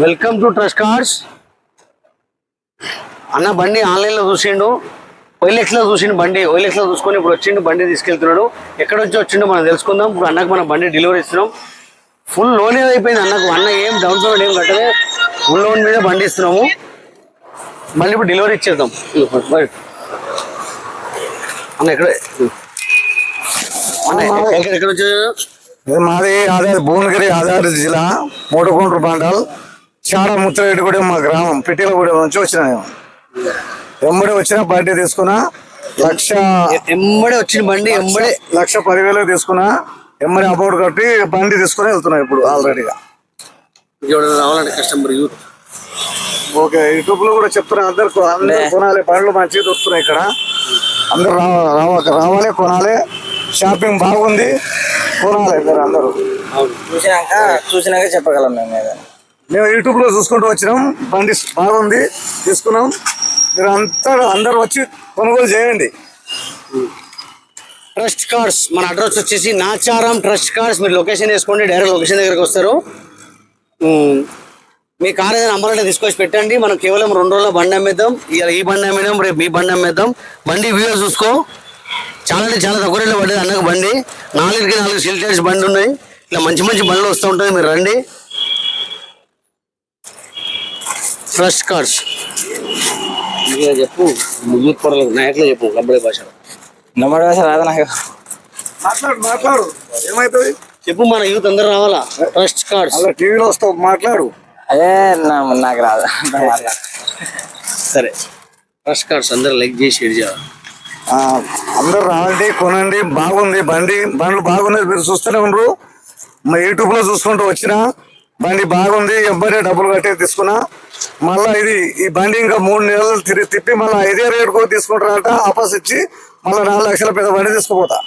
Welcome to trust cars. అన్న బండి ఆన్లైన్లో చూసిండు, OLX-లో చూసిండు, బండి OLX-లో చూసుకొని ఇప్పుడు వచ్చిండు, బండి తీసుకెళ్తున్నాడు. ఎక్కడ నుంచి వచ్చిండో మనం తెలుసుకుందాం. ఇప్పుడు అన్నకు మనం బండి డెలివరీ ఇస్తున్నాం. ఫుల్ లోన్ అయిపోయింది అన్నకు. అన్న ఏం డౌన్ పేమెంట్ ఏం కట్టలే, ఫుల్ లోన్ మీద బండి ఇస్తున్నాము. మళ్ళీ ఇప్పుడు డెలివరీ ఇచ్చేద్దాం. అన్న ఎక్కడ ఎక్కడ వచ్చారు? మాది ఆధార్ భువనగిరి ఆధార్ జిల్లా మోటగుంట్రు మండల్ చాలా ముత్తరేటిగూడెం మా గ్రామం పిట్టిలగూడెం నుంచి వచ్చిన ఎంబడి వచ్చిన బండి తీసుకున్నా. ఎంబడే వచ్చిన బండి ఎంబడే 1,10,000 తీసుకున్నా. ఎంబడి అమౌంట్ కట్టి బండి తీసుకుని వెళ్తున్నా ఇప్పుడు ఆల్రెడీగా. రావాలంటే కస్టమర్ యూత్ ఓకే, యూట్యూబ్ లో కూడా చెప్తున్నా, అందరు కొనాలి, బండ్లు మంచిగా దొరుకుతున్నాయి ఇక్కడ. అందరు రావాలి, కొనాలి. షాపింగ్ బాగుంది, కొనాలి మీరు అందరూ. చూసినాక చెప్పగలం మేము యూట్యూబ్ లో చూసుకుంటూ వచ్చినాం. బండి బాగుంది, తీసుకున్నాం. మీరు అందరు వచ్చి కొనుగోలు చేయండి. ట్రస్ట్ కార్స్ మన అడ్రస్ వచ్చేసి నాచారం ట్రస్ట్ కార్స్. మీరు లొకేషన్ వేసుకోండి, డైరెక్ట్ లొకేషన్ దగ్గరికి వస్తారు. మీ కార్ ఏదైనా అమ్మాలంటే తీసుకొచ్చి పెట్టండి. మనం కేవలం 2 రోజుల బండి అమ్మేద్దాం. ఇవాళ ఈ బండి అమ్మేద్దాం, రేపు ఈ బండి అమ్మేద్దాం. బండి వీడియో చూసుకో, చాలా అంటే చాలా తక్కువ రేట్లో పడ్డది అన్నకు బండి. 4కి 4 సిల్ టైర్స్ బండి ఉన్నాయి. ఇట్లా మంచి మంచి బండ్లు వస్తూ ఉంటాయి, మీరు రండి. ట్రస్ట్ కార్స్ చెప్పు, యూత్ పడలేదు, నాయకులే చెప్పు, కబ్బడి భాష నమ్మడి భాష రాదు నాకు. మాట్లాడు ఏమైతుంది చెప్పు, మన యూత్ అందరు రావాలా. ట్రస్ట్ కార్స్ అలా టీవీలో వస్తావు, మాట్లాడు. అదే నాకు రాదు. సరే, ట్రస్ట్ కార్స్ అందరు లైక్ చేసి షేర్ చేయాలి. అందరు రావండి, కొనండి. బాగుంది బండ్లు బాగున్నాయి, మీరు చూస్తూనే ఉండరు. మా యూట్యూబ్ లో చూసుకుంటూ వచ్చిన బండి బాగుంది. ఎవ్వరే డబ్బులు కట్టే తీసుకున్నా. మళ్ళీ ఈ బండి ఇంకా 3 నెలలు తిప్పి మళ్ళీ 5 రేటుకో తీసుకుంటారంట. ఆఫర్స్ ఇచ్చి మళ్ళీ 4 లక్షల పెద్ద బండి తీసుకుపోతా.